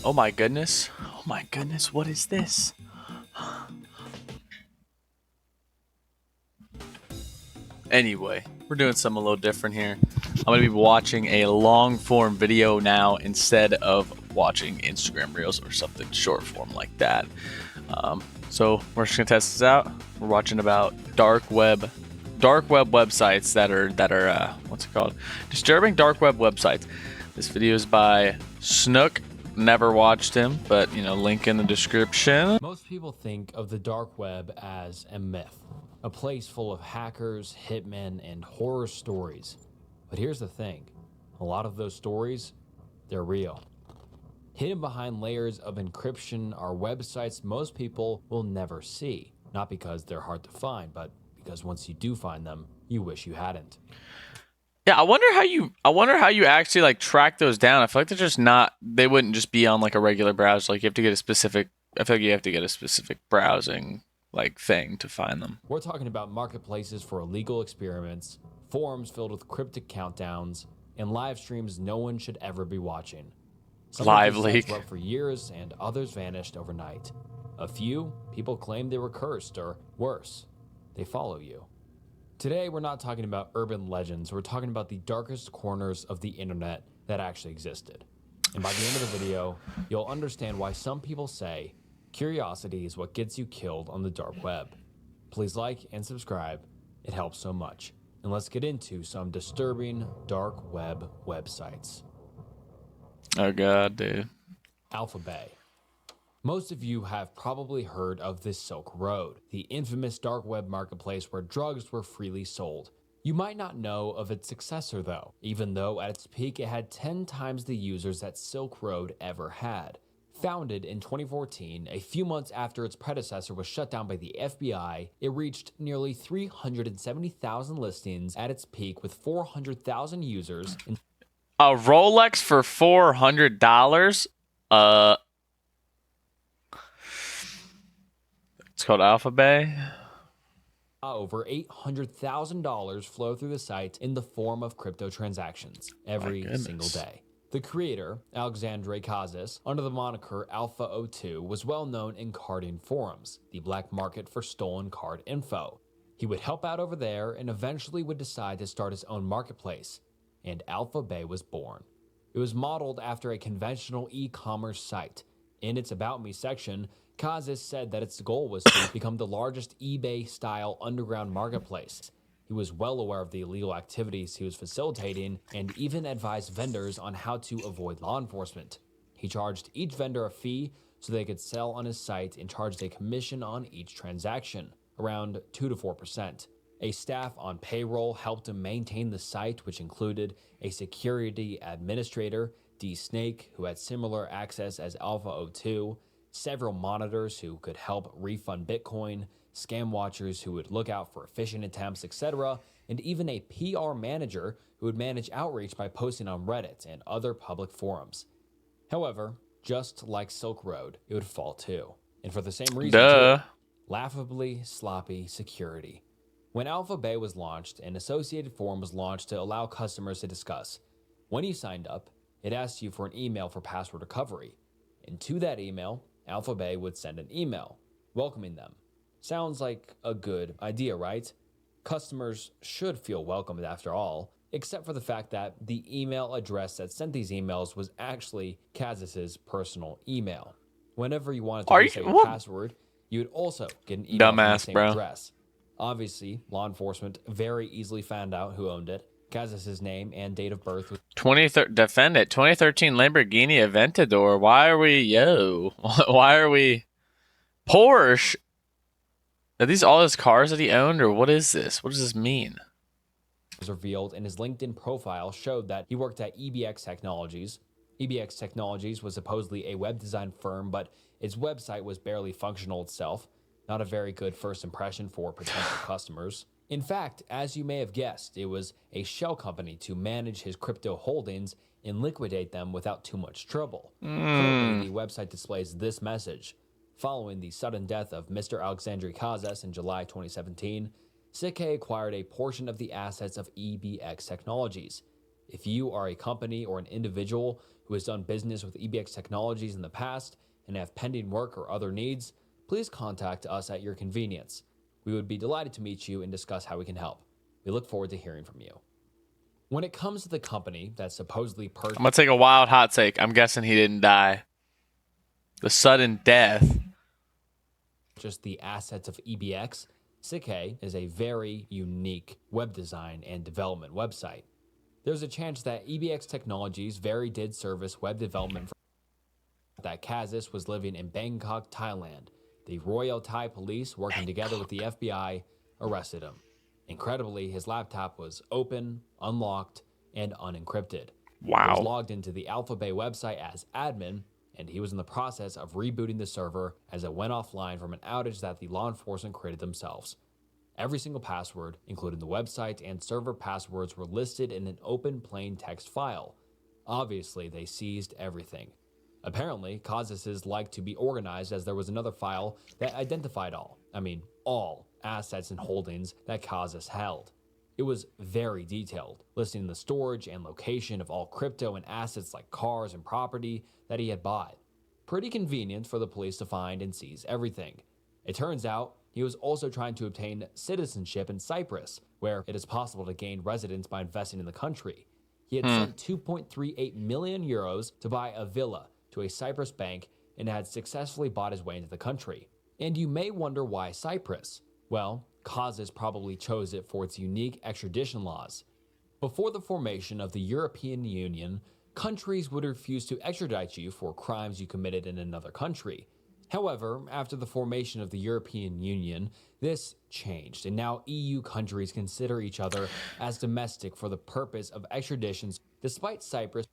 Oh my goodness. Oh my goodness, what is this? Anyway, we're doing something a little different here. I'm going to be watching a long form video now instead of watching Instagram Reels or something short form like that. So we're just going to test this out. We're watching about dark web websites that are what's it called? Disturbing dark web websites. This video is by Snook. Never watched him, but link in the description. Most people think of the dark web as a myth, a place full of hackers, hitmen, and horror stories. But here's the thing, a lot of those stories, they're real. Hidden behind layers of encryption are websites most people will never see, not because they're hard to find, but because once you do find them, you wish you hadn't. Yeah, I wonder how you actually like track those down. I feel like they're just not. They wouldn't just be on like a regular browser. Like you have to get a specific. I feel like you have to get a specific browsing like thing to find them. We're talking about marketplaces for illegal experiments, forums filled with cryptic countdowns, and live streams no one should ever be watching. Some Live of these leak. sites were up for years, and others vanished overnight. A few people claimed they were cursed, or worse, they follow you. Today, we're not talking about urban legends. We're talking about the darkest corners of the internet that actually existed. And by the end of the video, you'll understand why some people say curiosity is what gets you killed on the dark web. Please like and subscribe. It helps so much. And let's get into some disturbing dark web websites. Oh god, dude. AlphaBay. Most of you have probably heard of the Silk Road, the infamous dark web marketplace where drugs were freely sold. You might not know of its successor though, even though at its peak it had 10 times the users that Silk Road ever had. Founded in 2014, a few months after its predecessor was shut down by the FBI, it reached nearly 370,000 listings at its peak with 400,000 users. A Rolex for $400. It's called AlphaBay. Over $800,000 flow through the site in the form of crypto transactions every single day. The creator, Alexandre Casas, under the moniker Alpha02, was well known in carding forums, the black market for stolen card info. He would help out over there and eventually would decide to start his own marketplace, and AlphaBay was born. It was modeled after a conventional e-commerce site. In its About Me section, Casas said that its goal was to become the largest eBay-style underground marketplace. He was well aware of the illegal activities he was facilitating and even advised vendors on how to avoid law enforcement. He charged each vendor a fee so they could sell on his site and charged a commission on each transaction, around 2 to 4%. A staff on payroll helped him maintain the site, which included a security administrator, D Snake, who had similar access as Alpha02, several monitors who could help refund Bitcoin, scam watchers who would look out for phishing attempts, etc., and even a PR manager who would manage outreach by posting on Reddit and other public forums. However, just like Silk Road, it would fall too. And for the same reason, too, laughably sloppy security. When AlphaBay was launched, an associated forum was launched to allow customers to discuss. When you signed up, it asked you for an email for password recovery. And to that email, AlphaBay would send an email welcoming them. Sounds like a good idea, right? Customers should feel welcomed after all, except for the fact that the email address that sent these emails was actually Casas's personal email. Whenever you wanted to reset your password, you would also get an email from the same address. Obviously, law enforcement very easily found out who owned it. Casas's name and date of birth was 2013 Lamborghini Aventador. Why are we Porsche? Are these all his cars that he owned, or what is this? What does this mean? Was revealed, and his LinkedIn profile showed that he worked at EBX Technologies. EBX Technologies was supposedly a web design firm, but its website was barely functional itself. Not a very good first impression for potential customers. In fact, as you may have guessed, it was a shell company to manage his crypto holdings and liquidate them without too much trouble. Currently, the website displays this message. Following the sudden death of Mr. Alexandre Casas in July 2017, CK acquired a portion of the assets of EBX Technologies. If you are a company or an individual who has done business with EBX Technologies in the past and have pending work or other needs, please contact us at your convenience. We would be delighted to meet you and discuss how we can help. We look forward to hearing from you. When it comes to the company that supposedly purchased... I'm going to take a wild hot take. I'm guessing he didn't die. The sudden death. Just the assets of EBX, Sick is a very unique web design and development website. There's a chance that EBX Technologies did service web development for that Kazis was living in Bangkok, Thailand. The Royal Thai police, working together with the FBI, arrested him. Incredibly, his laptop was open, unlocked, and unencrypted. Wow. He was logged into the AlphaBay website as admin, and he was in the process of rebooting the server as it went offline from an outage that the law enforcement created themselves. Every single password, including the website and server passwords, were listed in an open plain text file. Obviously, they seized everything. Apparently, Kazis like to be organized, as there was another file that identified all assets and holdings that Kazis held. It was very detailed, listing the storage and location of all crypto and assets like cars and property that he had bought. Pretty convenient for the police to find and seize everything. It turns out he was also trying to obtain citizenship in Cyprus, where it is possible to gain residence by investing in the country. He had sent 2.38 million euros to buy a villa to a Cyprus bank and had successfully bought his way into the country. And you may wonder why Cyprus? Well, Kazis probably chose it for its unique extradition laws. Before the formation of the European Union, countries would refuse to extradite you for crimes you committed in another country. However, after the formation of the European Union, this changed, and now EU countries consider each other as domestic for the purpose of extraditions, despite Cyprus.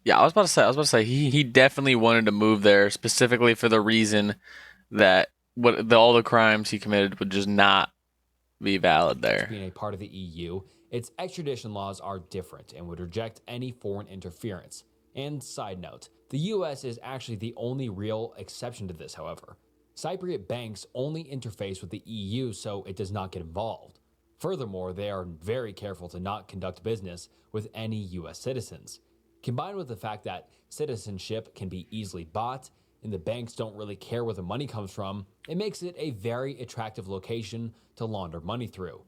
Yeah, I was about to say he definitely wanted to move there specifically for the reason that all the crimes he committed would just not be valid there. Being a part of the EU, its extradition laws are different and would reject any foreign interference. And side note, the US is actually the only real exception to this, however. Cypriot banks only interface with the EU, so it does not get involved. Furthermore, they are very careful to not conduct business with any US citizens. Combined with the fact that citizenship can be easily bought and the banks don't really care where the money comes from, it makes it a very attractive location to launder money through.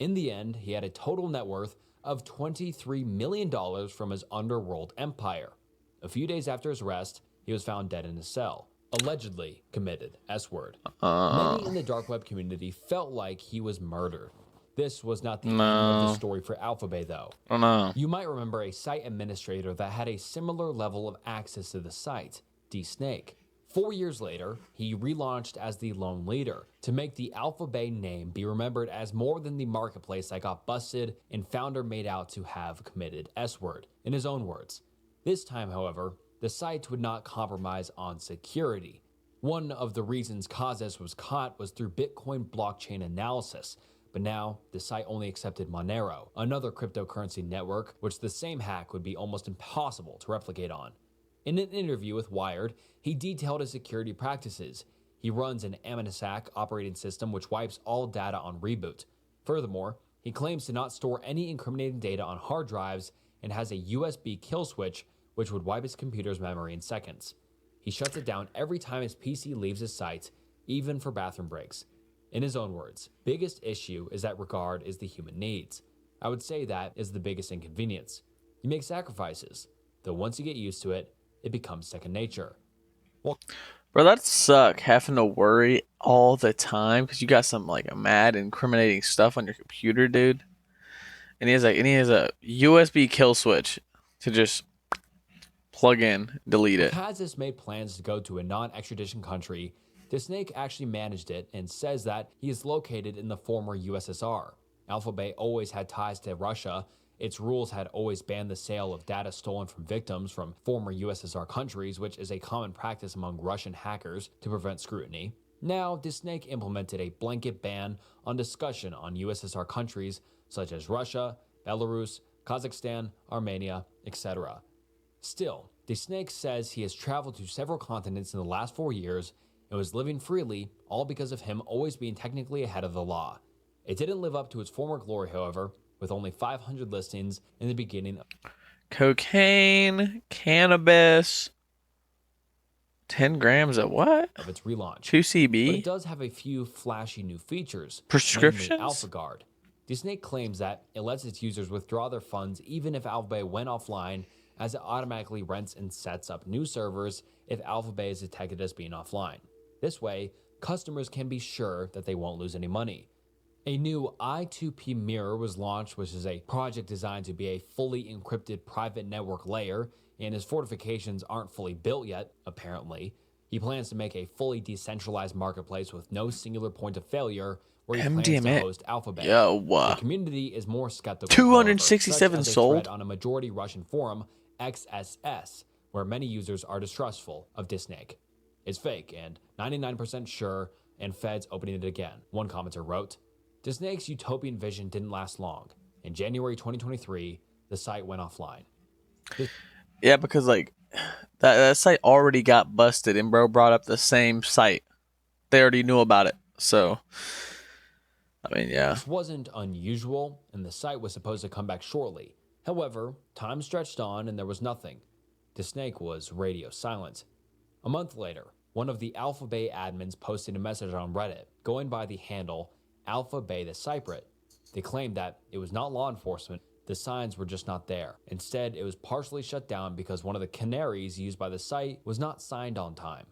In the end, he had a total net worth of $23 million from his underworld empire. A few days after his arrest, he was found dead in his cell, allegedly committed S-word. Many in the dark web community felt like he was murdered. This was not the end of the story for AlphaBay, though. Oh no. You might remember a site administrator that had a similar level of access to the site, D-Snake. 4 years later, he relaunched as the Lone Leader to make the AlphaBay name be remembered as more than the marketplace that got busted and founder made out to have committed S-word, in his own words. This time, however, the site would not compromise on security. One of the reasons Kazis was caught was through Bitcoin blockchain analysis, but now the site only accepted Monero, another cryptocurrency network which the same hack would be almost impossible to replicate on. In an interview with Wired, he detailed his security practices. He runs an Amnesak operating system which wipes all data on reboot. Furthermore, he claims to not store any incriminating data on hard drives and has a USB kill switch which would wipe his computer's memory in seconds. He shuts it down every time his PC leaves his site, even for bathroom breaks. In his own words, biggest issue is that regard is the human needs. I would say that is the biggest inconvenience. You make sacrifices, though once you get used to it, it becomes second nature. Well, bro, that suck having to worry all the time because you got some like mad incriminating stuff on your computer, dude. And he has a USB kill switch to just plug in, delete it. Kazis made plans to go to a non-extradition country. The Snake actually managed it and says that he is located in the former USSR. AlphaBay always had ties to Russia. Its rules had always banned the sale of data stolen from victims from former USSR countries, which is a common practice among Russian hackers to prevent scrutiny. Now, the Snake implemented a blanket ban on discussion on USSR countries such as Russia, Belarus, Kazakhstan, Armenia, etc. Still, the Snake says he has traveled to several continents in the last 4 years and was living freely, all because of him always being technically ahead of the law. It didn't live up to its former glory, however, with only 500 listings in the beginning Cocaine, cannabis, 10 grams of what? of its relaunch. 2CB? But it does have a few flashy new features, Prescriptions? namely AlphaGuard. Snake claims that it lets its users withdraw their funds even if AlphaBay went offline, as it automatically rents and sets up new servers if AlphaBay is detected as being offline. This way, customers can be sure that they won't lose any money. A new I2P mirror was launched, which is a project designed to be a fully encrypted private network layer, and his fortifications aren't fully built yet, apparently. He plans to make a fully decentralized marketplace with no singular point of failure, where he plans to host AlphaBay. The community is more skeptical. 267 such as a sold thread on a majority Russian forum, XSS, where many users are distrustful of Snake. It's fake and 99% sure, and feds opening it again. One commenter wrote, Snake's utopian vision didn't last long. In January 2023, the site went offline. Yeah, because like that site already got busted, and bro brought up the same site. They already knew about it, so I mean, yeah. This wasn't unusual, and the site was supposed to come back shortly. However, time stretched on, and there was nothing. Snake was radio silent. A month later, one of the AlphaBay admins posted a message on Reddit, going by the handle AlphaBay the Cyprit. They claimed that it was not law enforcement, the signs were just not there. Instead, it was partially shut down because one of the canaries used by the site was not signed on time.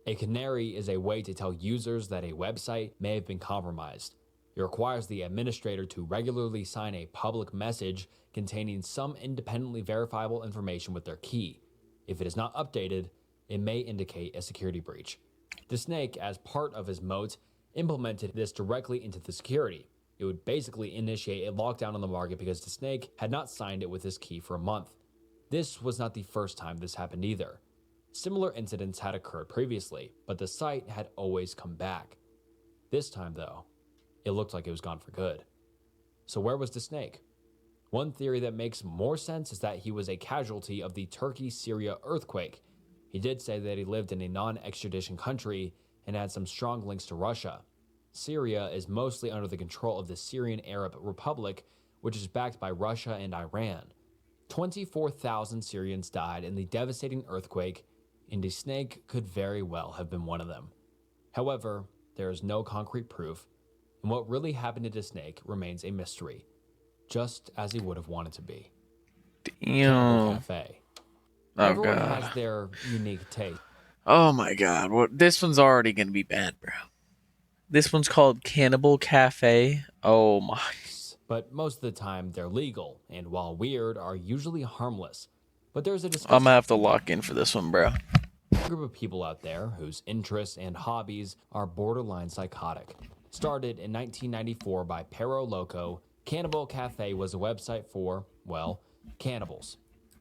A canary is a way to tell users that a website may have been compromised. It requires the administrator to regularly sign a public message containing some independently verifiable information with their key. If it is not updated, it may indicate a security breach. Snake, as part of his moat, implemented this directly into the security. It would basically initiate a lockdown on the market because Snake had not signed it with his key for a month. This was not the first time this happened either. Similar incidents had occurred previously, but the site had always come back. This time, though, it looked like it was gone for good. So where was Snake? One theory that makes more sense is that he was a casualty of the Turkey-Syria earthquake. He did say that he lived in a non-extradition country and had some strong links to Russia. Syria is mostly under the control of the Syrian Arab Republic, which is backed by Russia and Iran. 24,000 Syrians died in the devastating earthquake, and Snake could very well have been one of them. However, there is no concrete proof, and what really happened to Snake remains a mystery, just as he would have wanted to be. Cannibal Cafe. Everyone has their unique taste. Oh my god, this one's already gonna be bad, bro. This one's called Cannibal Cafe. Oh my. But most of the time they're legal, and while weird, are usually harmless. But there's a discussion. I'm gonna have to lock in for this one, bro. A group of people out there whose interests and hobbies are borderline psychotic. Started in 1994 by Perro Loco, Cannibal Cafe was a website for, well, cannibals.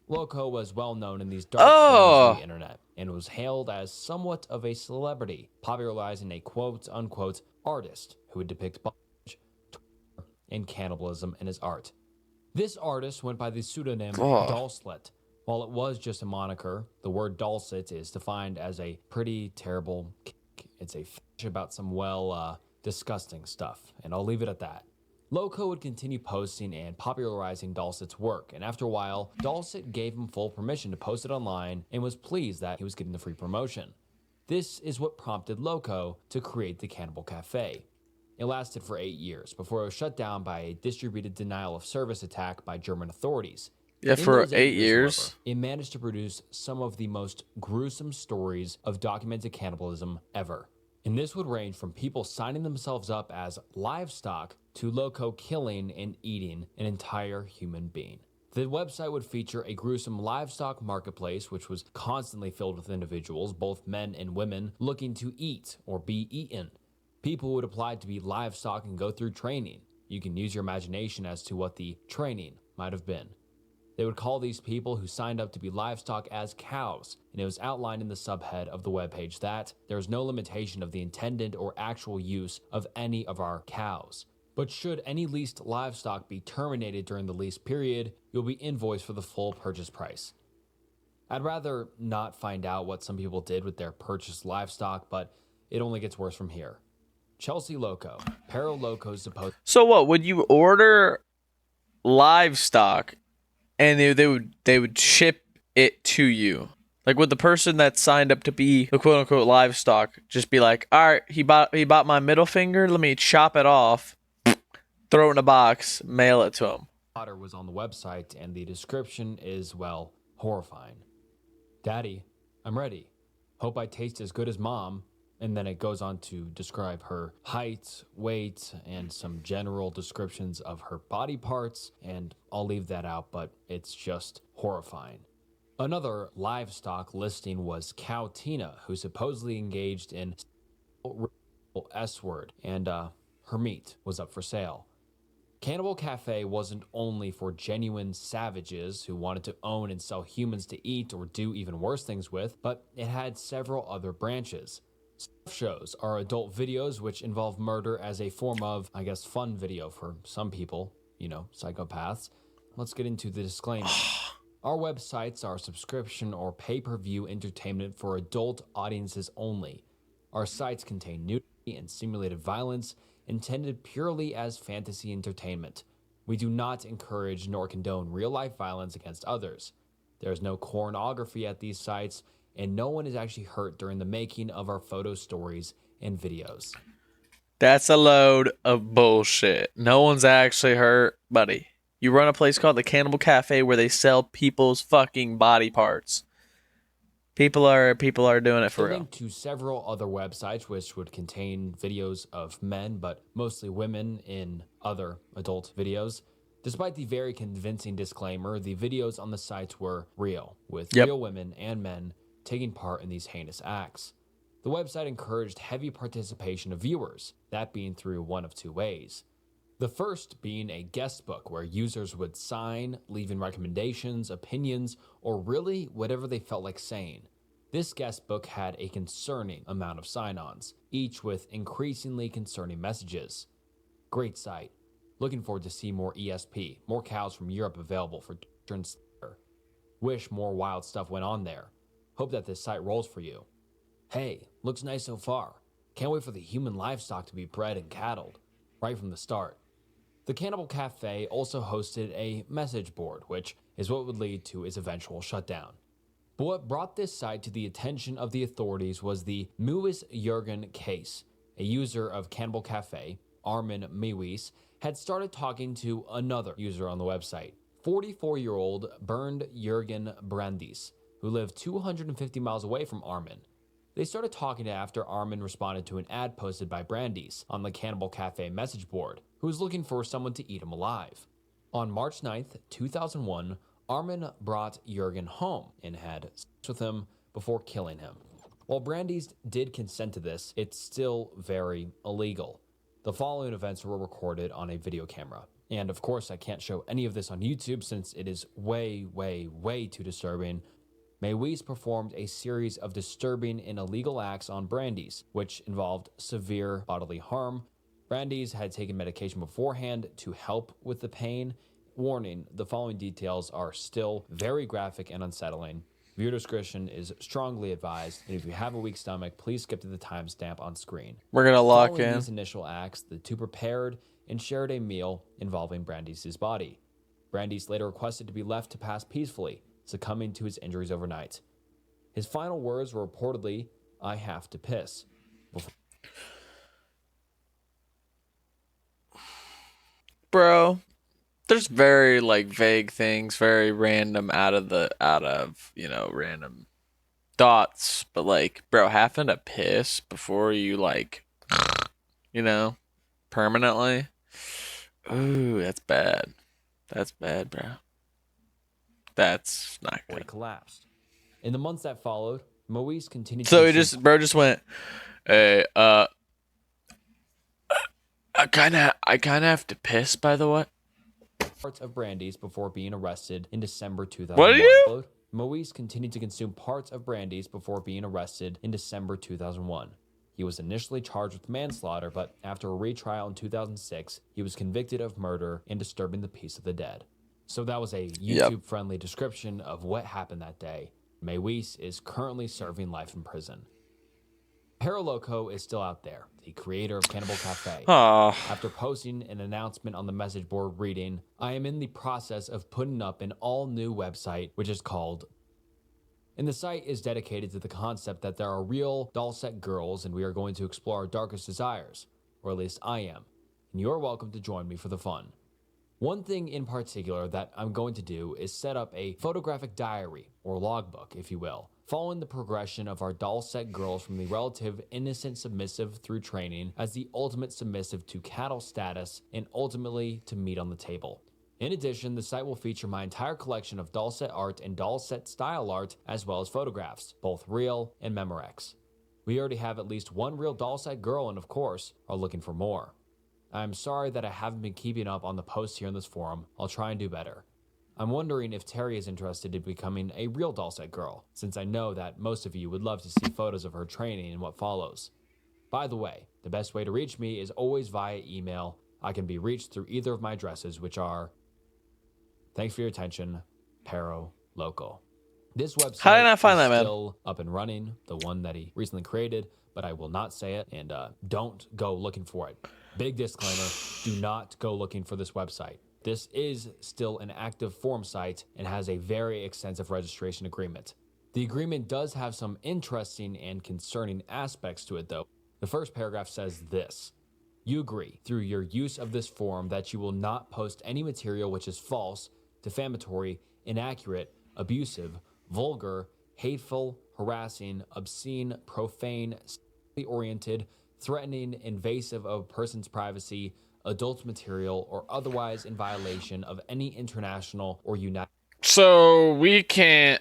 Loco was well known in these dark corners of the internet and was hailed as somewhat of a celebrity, popularizing a quote-unquote artist who would depict bondage, torture, and cannibalism in his art. This artist went by the pseudonym Dulcet. While it was just a moniker, the word Dulcet is defined as a pretty terrible kick. It's a fish about some, disgusting stuff, and I'll leave it at that. Loco would continue posting and popularizing Dulcet's work, and after a while, Dulcet gave him full permission to post it online and was pleased that he was getting the free promotion. This is what prompted Loco to create the Cannibal Cafe. It lasted for 8 years before it was shut down by a distributed denial of service attack by German authorities. Yeah, for 8 years. However, it managed to produce some of the most gruesome stories of documented cannibalism ever. And this would range from people signing themselves up as livestock to Loco killing and eating an entire human being. The website would feature a gruesome livestock marketplace, which was constantly filled with individuals, both men and women, looking to eat or be eaten. People would apply to be livestock and go through training. You can use your imagination as to what the training might have been. They would call these people who signed up to be livestock as cows, and it was outlined in the subhead of the webpage that there is no limitation of the intended or actual use of any of our cows. But should any leased livestock be terminated during the lease period, you'll be invoiced for the full purchase price. I'd rather not find out what some people did with their purchased livestock, but it only gets worse from here. Chelsea Loco, Perro Loco's supposed. So what, would you order livestock, and they would ship it to you. Like, would the person that signed up to be the quote unquote livestock just be like, all right, he bought my middle finger, let me chop it off, throw it in a box, mail it to him. Otter was on the website, and the description is, well, horrifying. Daddy, I'm ready. Hope I taste as good as Mom. And then it goes on to describe her height, weight, and some general descriptions of her body parts. And I'll leave that out, but it's just horrifying. Another livestock listing was Cow Tina, who supposedly engaged in S-word, and her meat was up for sale. Cannibal Cafe wasn't only for genuine savages who wanted to own and sell humans to eat or do even worse things with, but it had several other branches. Stuff shows are adult videos which involve murder as a form of, I guess, fun video for some people, psychopaths. Let's get into the disclaimer. Our websites are subscription or pay-per-view entertainment for adult audiences only. Our sites contain nudity and simulated violence intended purely as fantasy entertainment. We do not encourage nor condone real-life violence against others. There is no pornography at these sites, and no one is actually hurt during the making of our photo stories and videos. That's a load of bullshit. No one's actually hurt, buddy. You run a place called the Cannibal Cafe where they sell people's fucking body parts. People are doing it for real. Link to several other websites which would contain videos of men, but mostly women in other adult videos. Despite the very convincing disclaimer, the videos on the sites were real, with real women and men taking part in these heinous acts. The website encouraged heavy participation of viewers, that being through one of two ways. The first being a guest book where users would sign, leaving recommendations, opinions, or really whatever they felt like saying. This guest book had a concerning amount of sign-ons, each with increasingly concerning messages. Great site. Looking forward to see more ESP, more cows from Europe available for turns. Wish more wild stuff went on there. Hope that this site rolls for you. Hey, looks nice so far. Can't wait for the human livestock to be bred and cattled. Right from the start. The Cannibal Cafe also hosted a message board, which is what would lead to its eventual shutdown. But what brought this site to the attention of the authorities was the Mewis Jurgen case. A user of Cannibal Cafe, Armin Mewis, had started talking to another user on the website, 44-year-old Bernd Jurgen Brandis, who lived 250 miles away from Armin. They started talking after Armin responded to an ad posted by Brandis on the Cannibal Cafe message board, who was looking for someone to eat him alive. On March 9th, 2001, Armin brought Jurgen home and had sex with him before killing him. While Brandis did consent to this, it's still very illegal. The following events were recorded on a video camera. And of course, I can't show any of this on YouTube since it is way, way, way too disturbing. Mewis performed a series of disturbing and illegal acts on Brandis, which involved severe bodily harm. Brandis had taken medication beforehand to help with the pain. Warning, the following details are still very graphic and unsettling. Viewer discretion is strongly advised, and if you have a weak stomach, please skip to the timestamp on screen. We're gonna lock Following in. these initial acts, the two prepared and shared a meal involving Brandis' body. Brandis later requested to be left to pass peacefully, succumbing to his injuries overnight. His final words were reportedly, "I have to piss." Bro, there's very vague things, very random out of random thoughts, but bro, having to piss before you permanently. Ooh, that's bad. That's bad, bro. That's not good. It collapsed. In the months that followed, Mewis continued So to bro just went, hey, I kinda have to piss, by the way. parts of Brandis before being arrested in December 2001. What are you? Mewis continued to consume parts of Brandis before being arrested in December 2001. He was initially charged with manslaughter, but after a retrial in 2006, he was convicted of murder and disturbing the peace of the dead. So that was a YouTube-friendly description of what happened that day. Mewis is currently serving life in prison. Paraloco is still out there, the creator of Cannibal Cafe. Ah. After posting an announcement on the message board reading, I am in the process of putting up an all-new website, which is called... And the site is dedicated to the concept that there are real doll set girls and we are going to explore our darkest desires, or at least I am, and you're welcome to join me for the fun. One thing in particular that I'm going to do is set up a photographic diary, or logbook, if you will, following the progression of our doll set girls from the relative innocent submissive through training as the ultimate submissive to cattle status and ultimately to meat on the table. In addition, the site will feature my entire collection of doll set art and doll set style art, as well as photographs, both real and Memorex. We already have at least one real doll set girl and of course, are looking for more. I'm sorry that I haven't been keeping up on the posts here in this forum. I'll try and do better. I'm wondering if Terry is interested in becoming a real doll set girl, since I know that most of you would love to see photos of her training and what follows. By the way, the best way to reach me is always via email. I can be reached through either of my addresses, which are... Thanks for your attention, Paro Loco. This website How did I find is that, man? still up and running, the one that he recently created, but I will not say it, and don't go looking for it. Big disclaimer, do not go looking for this website. This is still an active forum site and has a very extensive registration agreement. The agreement does have some interesting and concerning aspects to it though. The first paragraph says this: you agree through your use of this forum that you will not post any material which is false, defamatory, inaccurate, abusive, vulgar, hateful, harassing, obscene, profane, sexually oriented, threatening, invasive of a person's privacy, adult material, or otherwise in violation of any international or United... So we can't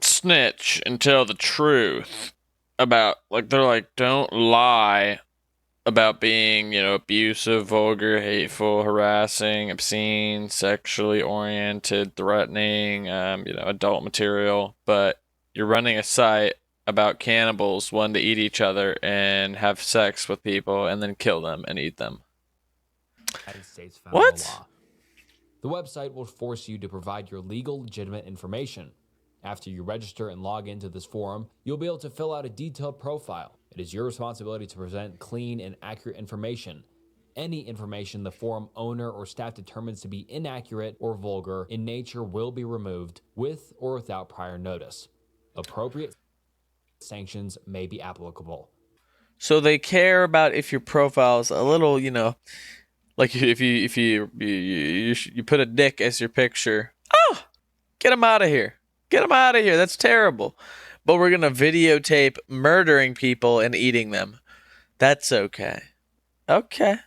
snitch and tell the truth about, like, they're like, don't lie about being, abusive, vulgar, hateful, harassing, obscene, sexually oriented, threatening, adult material, but you're running a site about cannibals wanting to eat each other and have sex with people and then kill them and eat them. United States federal What? law. The website will force you to provide your legal, legitimate information. After you register and log into this forum, you'll be able to fill out a detailed profile. It is your responsibility to present clean and accurate information. Any information the forum owner or staff determines to be inaccurate or vulgar in nature will be removed with or without prior notice. Appropriate sanctions may be applicable. So they care about if your profile's a little, like if you put a dick as your picture. Oh, get him out of here. Get him out of here. That's terrible. But we're going to videotape murdering people and eating them. That's okay. Okay.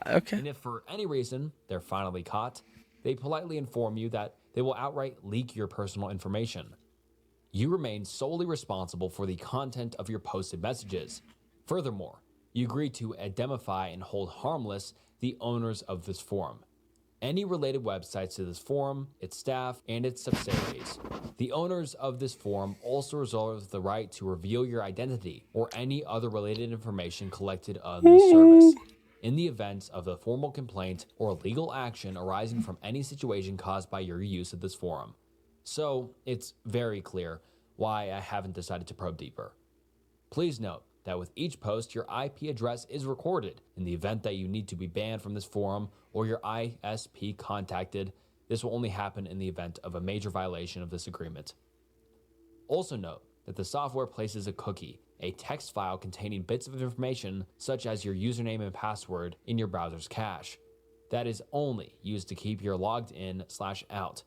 And if for any reason they're finally caught, they politely inform you that they will outright leak your personal information. You remain solely responsible for the content of your posted messages. Furthermore, you agree to indemnify and hold harmless the owners of this forum, any related websites to this forum, its staff, and its subsidiaries. The owners of this forum also reserve the right to reveal your identity or any other related information collected on this service in the event of a formal complaint or legal action arising from any situation caused by your use of this forum. So, it's very clear why I haven't decided to probe deeper. Please note that with each post, your IP address is recorded. In the event that you need to be banned from this forum or your ISP contacted, this will only happen in the event of a major violation of this agreement. Also note that the software places a cookie, a text file containing bits of information such as your username and password, in your browser's cache. That is only used to keep you logged in/out.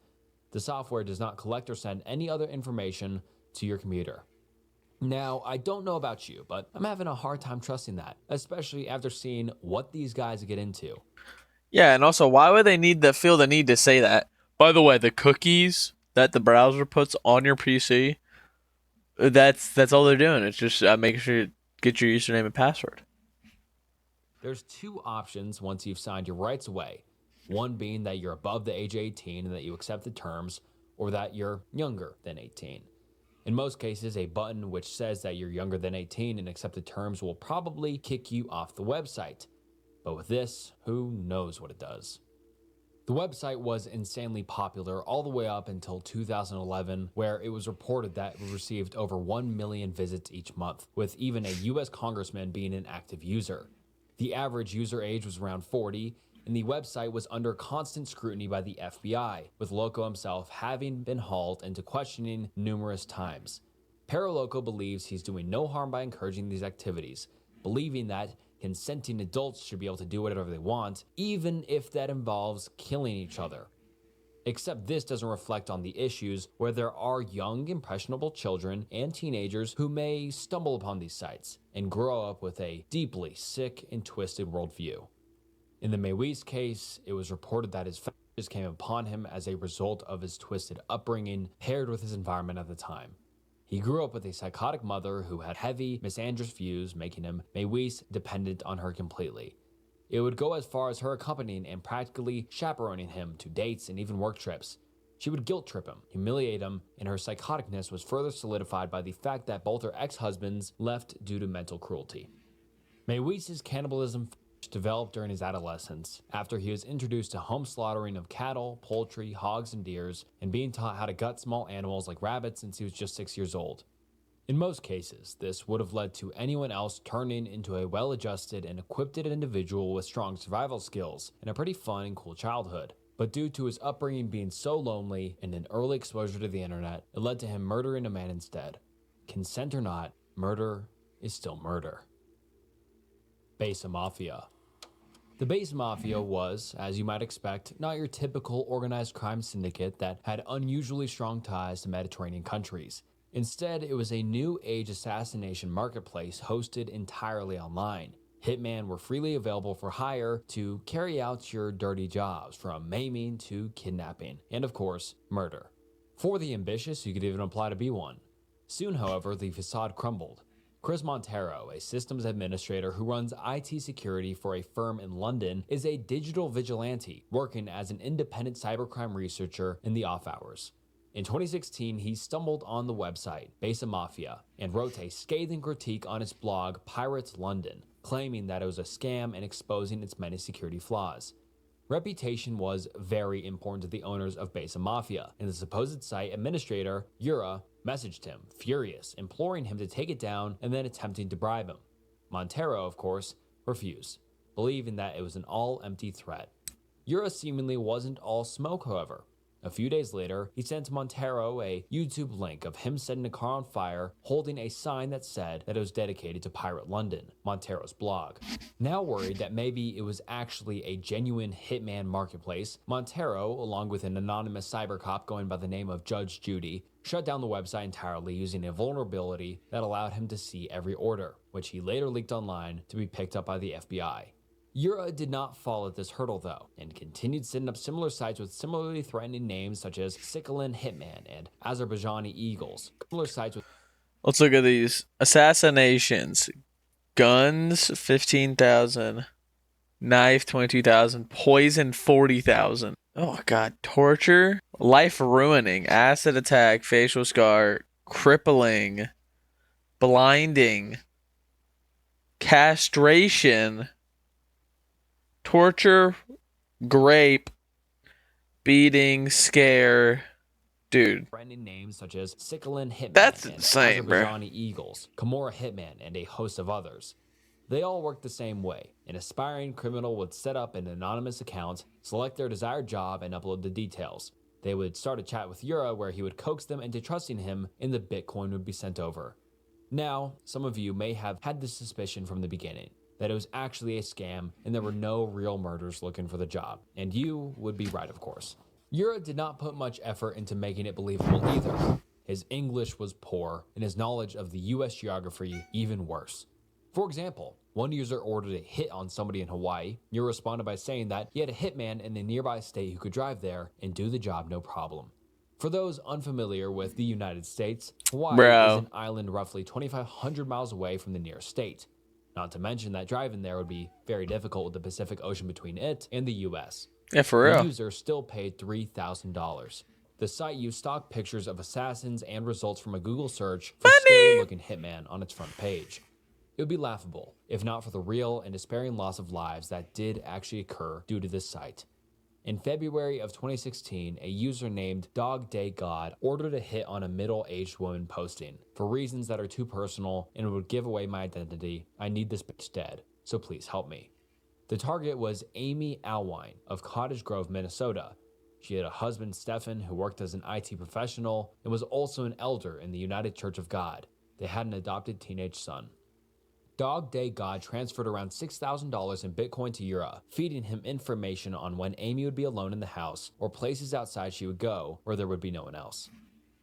The software does not collect or send any other information to your computer. Now, I don't know about you, but I'm having a hard time trusting that, especially after seeing what these guys get into. Yeah, and also, why would they feel the need to say that? By the way, the cookies that the browser puts on your PC, that's all they're doing. It's just making sure you get your username and password. There's two options once you've signed your rights away. One being that you're above the age of 18 and that you accept the terms, or that you're younger than 18. In most cases, a button which says that you're younger than 18 and accept the terms will probably kick you off the website. But with this, who knows what it does. The website was insanely popular all the way up until 2011, where it was reported that it received over 1 million visits each month, with even a US congressman being an active user. The average user age was around 40, and the website was under constant scrutiny by the FBI, with Loco himself having been hauled into questioning numerous times. Paraloco believes he's doing no harm by encouraging these activities, believing that consenting adults should be able to do whatever they want, even if that involves killing each other. Except this doesn't reflect on the issues where there are young, impressionable children and teenagers who may stumble upon these sites and grow up with a deeply sick and twisted worldview. In the Maywis case, it was reported that his fetishes came upon him as a result of his twisted upbringing paired with his environment at the time. He grew up with a psychotic mother who had heavy, misandrous views, making him Maywis dependent on her completely. It would go as far as her accompanying and practically chaperoning him to dates and even work trips. She would guilt trip him, humiliate him, and her psychoticness was further solidified by the fact that both her ex-husbands left due to mental cruelty. Maywis's cannibalism developed during his adolescence after he was introduced to home slaughtering of cattle, poultry, hogs, and deers, and being taught how to gut small animals like rabbits since he was just 6 years old. In most cases, this would have led to anyone else turning into a well-adjusted and equipped individual with strong survival skills and a pretty fun and cool childhood. But due to his upbringing being so lonely and an early exposure to the internet, it led to him murdering a man instead. Consent or not, murder is still murder. Besa Mafia. The Besa Mafia was, as you might expect, not your typical organized crime syndicate that had unusually strong ties to Mediterranean countries. Instead, it was a new age assassination marketplace hosted entirely online. Hitmen were freely available for hire to carry out your dirty jobs, from maiming to kidnapping, and of course, murder. For the ambitious, you could even apply to be one. Soon, however, the facade crumbled. Chris Montero, a systems administrator who runs IT security for a firm in London, is a digital vigilante working as an independent cybercrime researcher in the off hours. In 2016, he stumbled on the website, Besa Mafia, and wrote a scathing critique on its blog, Pirates London, claiming that it was a scam and exposing its many security flaws. Reputation was very important to the owners of Besa Mafia, and the supposed site administrator, Yura, messaged him, furious, imploring him to take it down and then attempting to bribe him. Montero, of course, refused, believing that it was an all-empty threat. Yura seemingly wasn't all smoke, however. A few days later, he sent Montero a YouTube link of him setting a car on fire, holding a sign that said that it was dedicated to Pirate London, Montero's blog. Now worried that maybe it was actually a genuine hitman marketplace, Montero, along with an anonymous cyber cop going by the name of Judge Judy, shut down the website entirely using a vulnerability that allowed him to see every order, which he later leaked online to be picked up by the FBI. Yura did not fall at this hurdle though, and continued setting up similar sites with similarly threatening names such as Sikhalin Hitman and Azerbaijani Eagles. Similar sites with Let's look at these. Assassinations. Guns, 15,000. Knife, 22,000. Poison, 40,000. Oh, God. Torture. Life ruining. Acid attack. Facial scar. Crippling. Blinding. Castration. Torture. Grape. Beating. Scare. Dude. branding names such as Sikhalin Hitman That's and insane, bro. Azerbaijani Eagles, Kimura Hitman, and a host of others. They all work the same way. An aspiring criminal would set up an anonymous account, select their desired job, and upload the details. They would start a chat with Yura where he would coax them into trusting him and the Bitcoin would be sent over. Now, some of you may have had this suspicion from the beginning, that it was actually a scam and there were no real murders looking for the job. And you would be right, of course. Yura did not put much effort into making it believable either. His English was poor and his knowledge of the US geography even worse. For example, one user ordered a hit on somebody in Hawaii. Yura responded by saying that he had a hitman in a nearby state who could drive there and do the job no problem. For those unfamiliar with the United States, Hawaii is an island roughly 2,500 miles away from the nearest state. Not to mention that driving there would be very difficult with the Pacific Ocean between it and the US. Yeah, for real. The user still paid $3,000. The site used stock pictures of assassins and results from a Google search for scary-looking hitman on its front page. It would be laughable, if not for the real and despairing loss of lives that did actually occur due to this site. In February of 2016, a user named Dog Day God ordered a hit on a middle-aged woman posting, "For reasons that are too personal and would give away my identity, I need this bitch dead, so please help me." The target was Amy Alwine of Cottage Grove, Minnesota. She had a husband, Stephen, who worked as an IT professional and was also an elder in the United Church of God. They had an adopted teenage son. Dog Day God transferred around $6,000 in Bitcoin to Yura, feeding him information on when Amy would be alone in the house or places outside she would go where there would be no one else.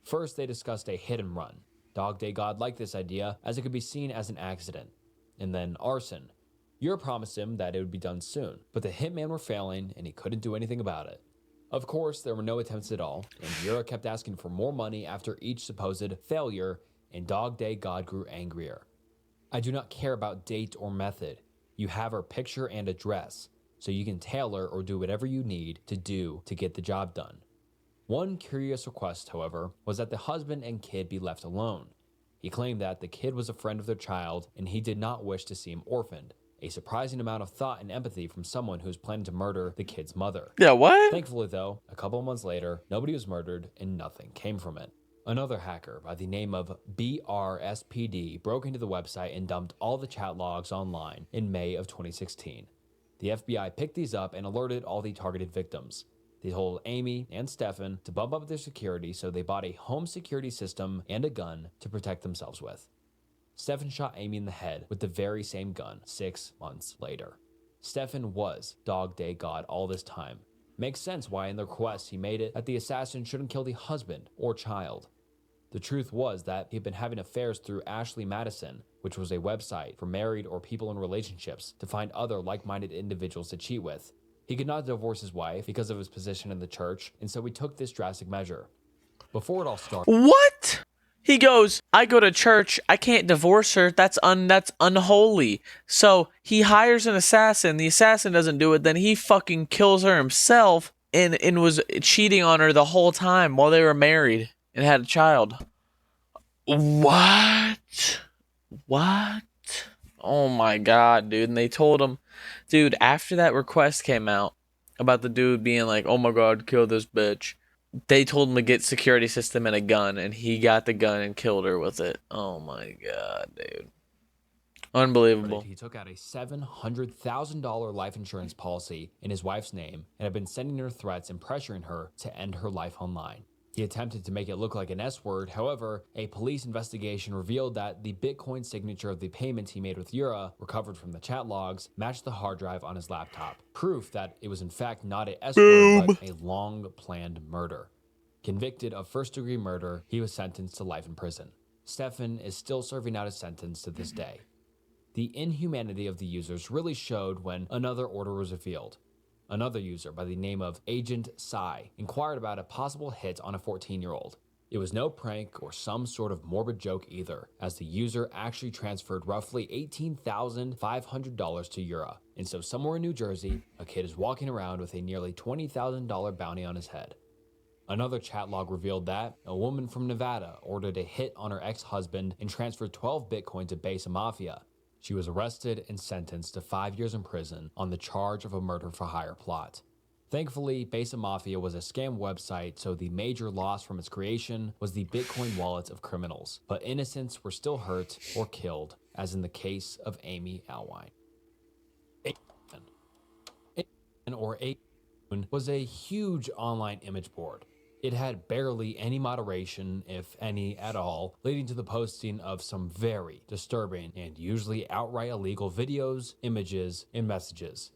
First, they discussed a hit and run. Dog Day God liked this idea as it could be seen as an accident. And then arson. Yura promised him that it would be done soon, but the hitmen were failing and he couldn't do anything about it. Of course, there were no attempts at all, and Yura kept asking for more money after each supposed failure, and Dog Day God grew angrier. "I do not care about date or method. You have her picture and address, so you can tailor or do whatever you need to do to get the job done." One curious request, however, was that the husband and kid be left alone. He claimed that the kid was a friend of their child and he did not wish to see him orphaned. A surprising amount of thought and empathy from someone who was planning to murder the kid's mother. Yeah, what? Thankfully, though, a couple of months later, nobody was murdered and nothing came from it. Another hacker by the name of BRSPD broke into the website and dumped all the chat logs online in May of 2016. The FBI picked these up and alerted all the targeted victims. They told Amy and Stefan to bump up their security, so they bought a home security system and a gun to protect themselves with. Stefan shot Amy in the head with the very same gun 6 months later. Stefan was Dog Day God all this time. Makes sense why in the request he made it that the assassin shouldn't kill the husband or child. The truth was that he'd been having affairs through Ashley Madison, which was a website for married or people in relationships to find other like-minded individuals to cheat with. He could not divorce his wife because of his position in the church, and so he took this drastic measure. Before it all started... What? He goes, "I go to church, I can't divorce her, that's unholy." So he hires an assassin, the assassin doesn't do it, then he fucking kills her himself and was cheating on her the whole time while they were married and had a child. What? What? Oh my god, dude. And they told him, dude, after that request came out about the dude being like, "Oh my god, kill this bitch," they told him to get security system and a gun, and he got the gun and killed her with it. Oh my god, dude. Unbelievable. He took out a $700,000 life insurance policy in his wife's name and had been sending her threats and pressuring her to end her life online. He attempted to make it look like an S-word. However, a police investigation revealed that the Bitcoin signature of the payments he made with Yura, recovered from the chat logs, matched the hard drive on his laptop. Proof that it was in fact not a S-word, but a long-planned murder. Convicted of first-degree murder, he was sentenced to life in prison. Stefan is still serving out his sentence to this day. The inhumanity of the users really showed when another order was revealed. Another user by the name of Agent Psy inquired about a possible hit on a 14-year-old. It was no prank or some sort of morbid joke either, as the user actually transferred roughly $18,500 to Yura. And so somewhere in New Jersey, a kid is walking around with a nearly $20,000 bounty on his head. Another chat log revealed that a woman from Nevada ordered a hit on her ex-husband and transferred 12 Bitcoin to Besa Mafia. She was arrested and sentenced to 5 years in prison on the charge of a murder-for-hire plot. Thankfully, Besa Mafia was a scam website, so the major loss from its creation was the Bitcoin wallets of criminals. But innocents were still hurt or killed, as in the case of Amy Alwine. A was a huge online image board. It had barely any moderation, if any at all, leading to the posting of some very disturbing and usually outright illegal videos, images, and messages.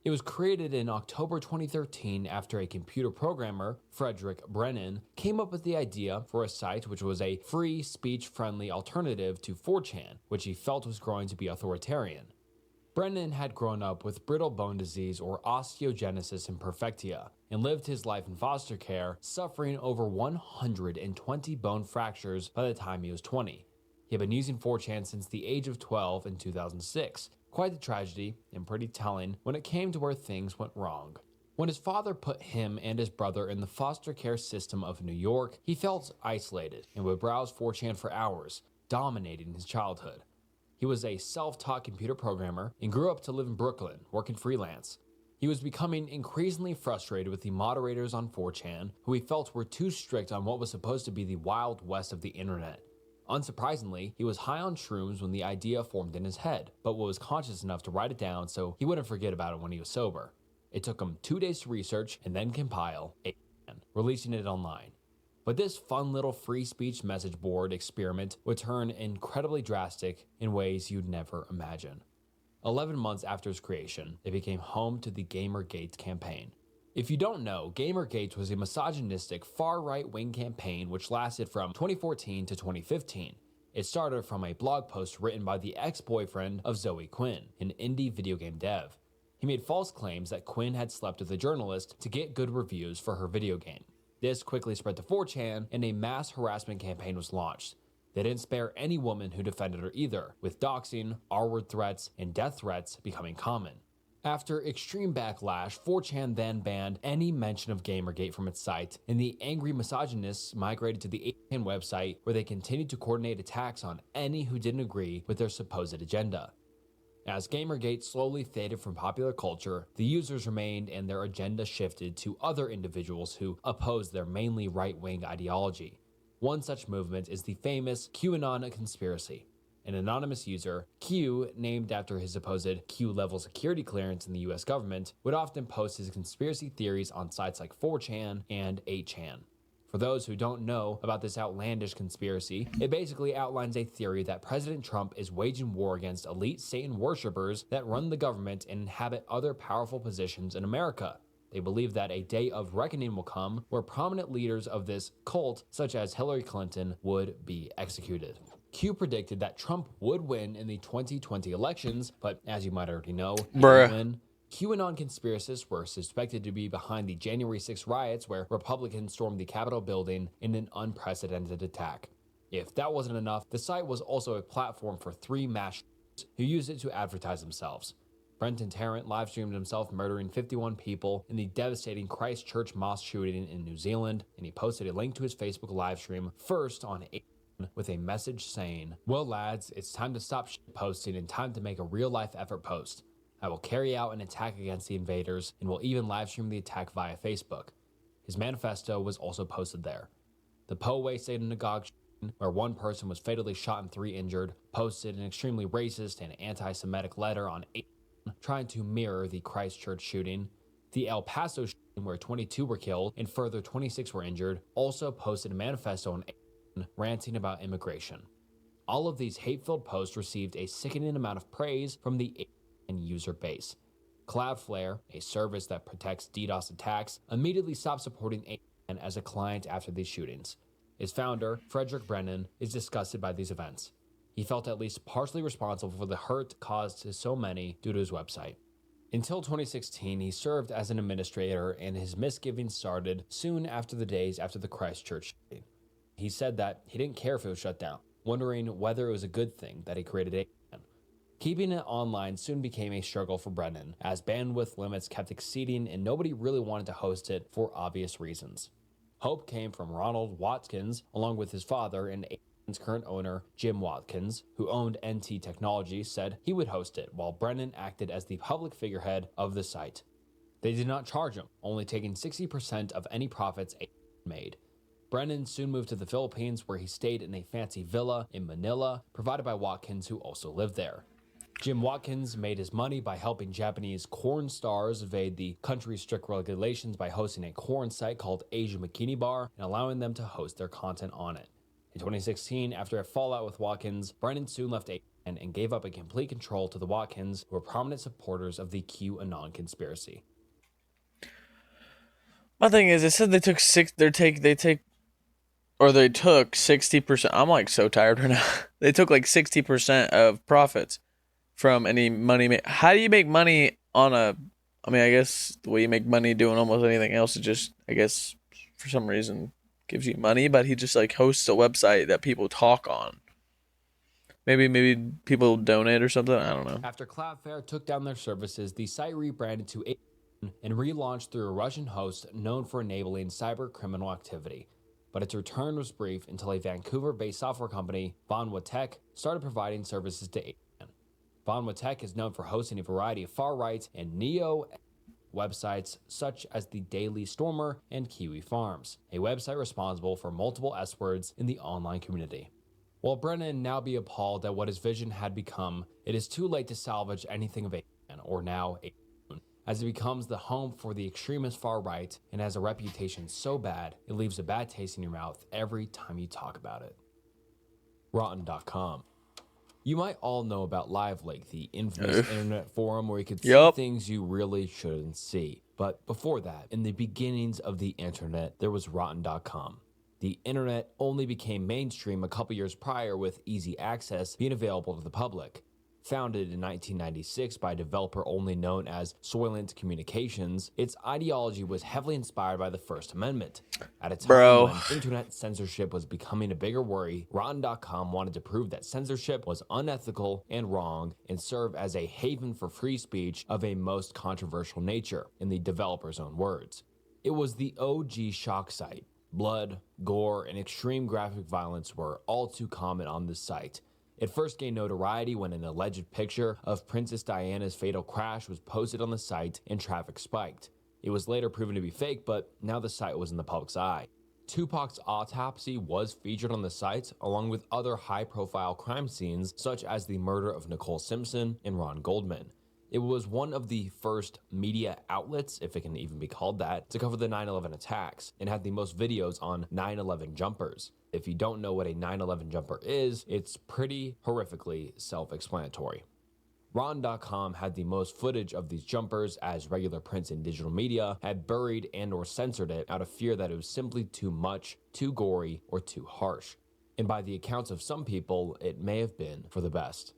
It was created in October 2013 after a computer programmer, Frederick Brennan, came up with the idea for a site which was a free, speech-friendly alternative to 4chan, which he felt was growing to be authoritarian. Brennan had grown up with brittle bone disease or osteogenesis imperfecta and lived his life in foster care, suffering over 120 bone fractures by the time he was 20. He had been using 4chan since the age of 12 in 2006. Quite the tragedy, and pretty telling when it came to where things went wrong. When his father put him and his brother in the foster care system of New York, he felt isolated and would browse 4chan for hours, dominating his childhood. He was a self-taught computer programmer and grew up to live in Brooklyn, working freelance. He was becoming increasingly frustrated with the moderators on 4chan, who he felt were too strict on what was supposed to be the wild west of the internet. Unsurprisingly, he was high on shrooms when the idea formed in his head, but was conscious enough to write it down so he wouldn't forget about it when he was sober. It took him 2 days to research and then compile a plan, releasing it online. But this fun little free speech message board experiment would turn incredibly drastic in ways you'd never imagine. 11 months after its creation, it became home to the Gamergate campaign. If you don't know, Gamergate was a misogynistic far-right wing campaign which lasted from 2014 to 2015. It started from a blog post written by the ex-boyfriend of Zoe Quinn, an indie video game dev. He made false claims that Quinn had slept with a journalist to get good reviews for her video game. This quickly spread to 4chan, and a mass harassment campaign was launched. They didn't spare any woman who defended her either, with doxing, R-word threats, and death threats becoming common. After extreme backlash, 4chan then banned any mention of Gamergate from its site, and the angry misogynists migrated to the 8chan website, where they continued to coordinate attacks on any who didn't agree with their supposed agenda. As Gamergate slowly faded from popular culture, the users remained and their agenda shifted to other individuals who opposed their mainly right-wing ideology. One such movement is the famous QAnon conspiracy. An anonymous user, Q, named after his supposed Q-level security clearance in the US government, would often post his conspiracy theories on sites like 4chan and 8chan. For those who don't know about this outlandish conspiracy, it basically outlines a theory that President Trump is waging war against elite Satan worshippers that run the government and inhabit other powerful positions in America. They believe that a day of reckoning will come where prominent leaders of this cult, such as Hillary Clinton, would be executed. Q predicted that Trump would win in the 2020 elections, but as you might already know, he didn't win. QAnon conspiracists were suspected to be behind the January 6 riots where Republicans stormed the Capitol building in an unprecedented attack. If that wasn't enough, the site was also a platform for 3 mass shooters who used it to advertise themselves. Brenton Tarrant livestreamed himself murdering 51 people in the devastating Christchurch mosque shooting in New Zealand, and he posted a link to his Facebook livestream first on 8chan with a message saying, "Well lads, it's time to stop posting and time to make a real-life effort post. I will carry out an attack against the invaders and will even livestream the attack via Facebook." His manifesto was also posted there. The Poway synagogue shooting, where 1 person was fatally shot and 3 injured, posted an extremely racist and anti-Semitic letter on 8chan trying to mirror the Christchurch shooting. The El Paso shooting, where 22 were killed and further 26 were injured, also posted a manifesto on 8chan ranting about immigration. All of these hate-filled posts received a sickening amount of praise from the 8chan user base. Cloudflare, a service that protects DDoS attacks, immediately stopped supporting 8chan as a client after these shootings. Its founder, Frederick Brennan, is disgusted by these events. He felt at least partially responsible for the hurt caused to so many due to his website. Until 2016, he served as an administrator, and his misgivings started soon after the days after the Christchurch shooting. He said that he didn't care if it was shut down, wondering whether it was a good thing that he created 8chan. Keeping it online soon became a struggle for Brennan, as bandwidth limits kept exceeding and nobody really wanted to host it for obvious reasons. Hope came from Ronald Watkins, along with his father and 8chan's current owner, Jim Watkins, who owned NT Technology, said he would host it, while Brennan acted as the public figurehead of the site. They did not charge him, only taking 60% of any profits 8chan made. Brennan soon moved to the Philippines, where he stayed in a fancy villa in Manila, provided by Watkins, who also lived there. Jim Watkins made his money by helping Japanese corn stars evade the country's strict regulations by hosting a corn site called Asia Bikini Bar and allowing them to host their content on it. In 2016, after a fallout with Watkins, Brennan soon left 8chan and gave up a complete control to the Watkins, who were prominent supporters of the QAnon conspiracy. My thing is, it said they took 60%. I'm like so tired right now. They took like 60% of profits from any money. How do you make money on a? I mean, I guess the way you make money doing almost anything else is just, I guess, for some reason gives you money. But he just like hosts a website that people talk on. Maybe people donate or something. I don't know. After Cloudflare took down their services, the site rebranded to 8chan and relaunched through a Russian host known for enabling cyber criminal activity. But its return was brief until a Vancouver-based software company, Vanwa Tech, started providing services to 8chan. Vanwa Tech is known for hosting a variety of far-right and websites such as the Daily Stormer and Kiwi Farms, a website responsible for multiple S-words in the online community. While Brennan now be appalled at what his vision had become, it is too late to salvage anything of a man, or now a as it becomes the home for the extremist far right and has a reputation so bad it leaves a bad taste in your mouth every time you talk about it. Rotten.com. You might all know about LiveLeak, the infamous internet forum where you could see things you really shouldn't see. But before that, in the beginnings of the internet, there was Rotten.com. The internet only became mainstream a couple years prior with easy access being available to the public. Founded in 1996 by a developer only known as Soylent Communications, its ideology was heavily inspired by the First Amendment. At a time when internet censorship was becoming a bigger worry, Rotten.com wanted to prove that censorship was unethical and wrong and serve as a haven for free speech of a most controversial nature, in the developer's own words. It was the OG shock site. Blood, gore, and extreme graphic violence were all too common on this site. It first gained notoriety when an alleged picture of Princess Diana's fatal crash was posted on the site and traffic spiked. It was later proven to be fake, but now the site was in the public's eye. Tupac's autopsy was featured on the site, along with other high-profile crime scenes such as the murder of Nicole Simpson and Ron Goldman. It was one of the first media outlets, if it can even be called that, to cover the 9/11 attacks, and had the most videos on 9/11 jumpers. If you don't know what a 9/11 jumper is, it's pretty horrifically self-explanatory. Rotten.com had the most footage of these jumpers, as regular print and digital media had buried and or censored it out of fear that it was simply too much, too gory, or too harsh. And by the accounts of some people, it may have been for the best.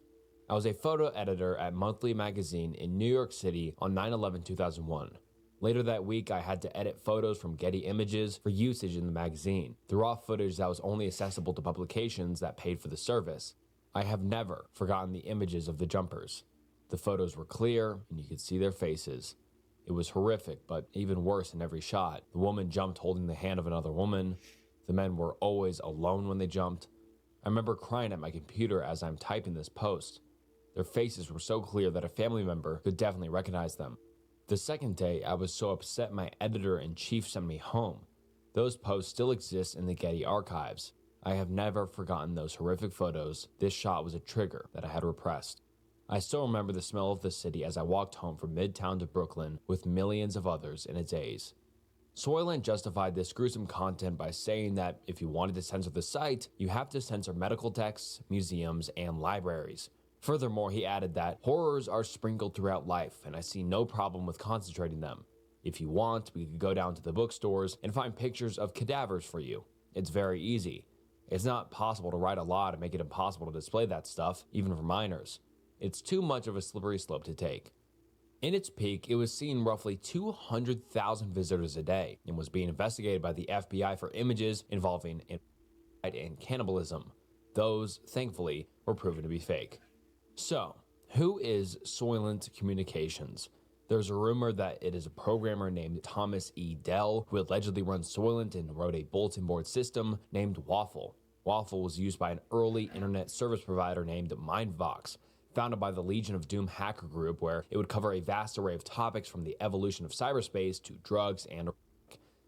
I was a photo editor at Monthly Magazine in New York City on 9/11-2001. Later that week, I had to edit photos from Getty Images for usage in the magazine, the raw footage that was only accessible to publications that paid for the service. I have never forgotten the images of the jumpers. The photos were clear, and you could see their faces. It was horrific, but even worse in every shot. The woman jumped holding the hand of another woman. The men were always alone when they jumped. I remember crying at my computer as I'm typing this post. Their faces were so clear that a family member could definitely recognize them. The second day, I was so upset my editor-in-chief sent me home. Those posts still exist in the Getty archives. I have never forgotten those horrific photos. This shot was a trigger that I had repressed. I still remember the smell of the city as I walked home from Midtown to Brooklyn with millions of others in its days. Soylent justified this gruesome content by saying that if you wanted to censor the site, you have to censor medical texts, museums, and libraries. Furthermore, he added that horrors are sprinkled throughout life, and I see no problem with concentrating them. If you want, we could go down to the bookstores and find pictures of cadavers for you. It's very easy. It's not possible to write a law to make it impossible to display that stuff, even for minors. It's too much of a slippery slope to take. In its peak, it was seeing roughly 200,000 visitors a day and was being investigated by the FBI for images involving and cannibalism. Those, thankfully, were proven to be fake. So, who is Soylent Communications? There's a rumor that it is a programmer named Thomas E. Dell who allegedly runs Soylent and wrote a bulletin board system named Waffle. Waffle was used by an early internet service provider named Mindvox, founded by the Legion of Doom hacker group, where it would cover a vast array of topics from the evolution of cyberspace to drugs and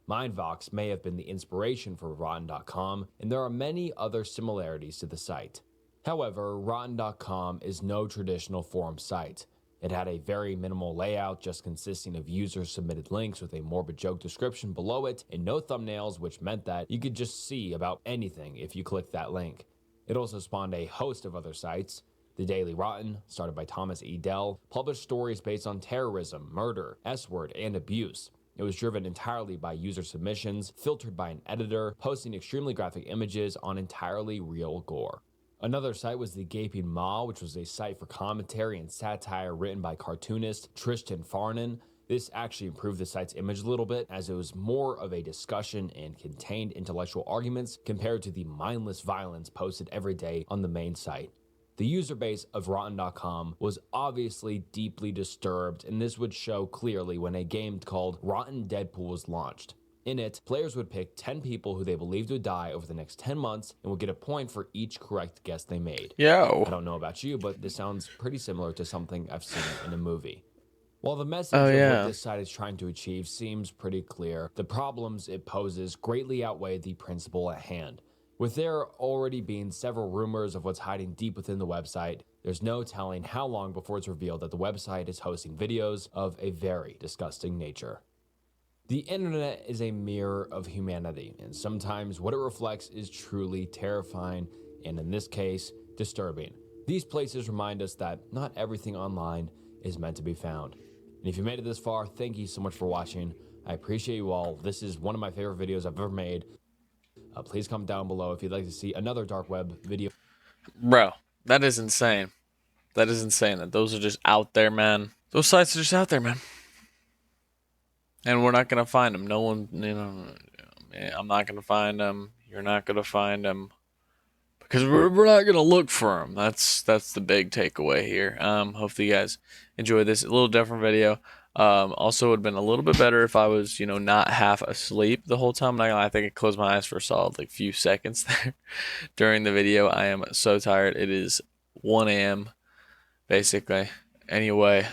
Mindvox may have been the inspiration for Rotten.com, and there are many other similarities to the site. However, Rotten.com is no traditional forum site. It had a very minimal layout, just consisting of user-submitted links with a morbid joke description below it and no thumbnails, which meant that you could just see about anything if you clicked that link. It also spawned a host of other sites. The Daily Rotten, started by Thomas E. Dell, published stories based on terrorism, murder, S-word, and abuse. It was driven entirely by user submissions, filtered by an editor, posting extremely graphic images on entirely real gore. Another site was The Gaping Maw, which was a site for commentary and satire written by cartoonist Tristan Farnan. This actually improved the site's image a little bit, as it was more of a discussion and contained intellectual arguments compared to the mindless violence posted every day on the main site. The user base of Rotten.com was obviously deeply disturbed, and this would show clearly when a game called Rotten Deadpool was launched. In it, players would pick 10 people who they believed would die over the next 10 months and would get a point for each correct guess they made. Yo. I don't know about you, but this sounds pretty similar to something I've seen in a movie. While the message Oh, of what yeah. this site is trying to achieve seems pretty clear, the problems it poses greatly outweigh the principle at hand. With there already being several rumors of what's hiding deep within the website, there's no telling how long before it's revealed that the website is hosting videos of a very disgusting nature. The internet is a mirror of humanity, and sometimes what it reflects is truly terrifying, and in this case, disturbing. These places remind us that not everything online is meant to be found. And if you made it this far, thank you so much for watching. I appreciate you all. This is one of my favorite videos I've ever made. Please comment down below if you'd like to see another dark web video. Bro, that is insane. That is insane that those are just out there, man. Those sites are just out there, man. And we're not going to find them. No one, I'm not going to find them. You're not going to find them. Because we're not going to look for them. That's the big takeaway here. Hopefully you guys enjoyed this. A little different video. Also, it would have been a little bit better if I was, not half asleep the whole time. I think I closed my eyes for a solid few seconds there during the video. I am so tired. It is 1 a.m. basically. Anyway,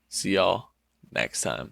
see y'all next time.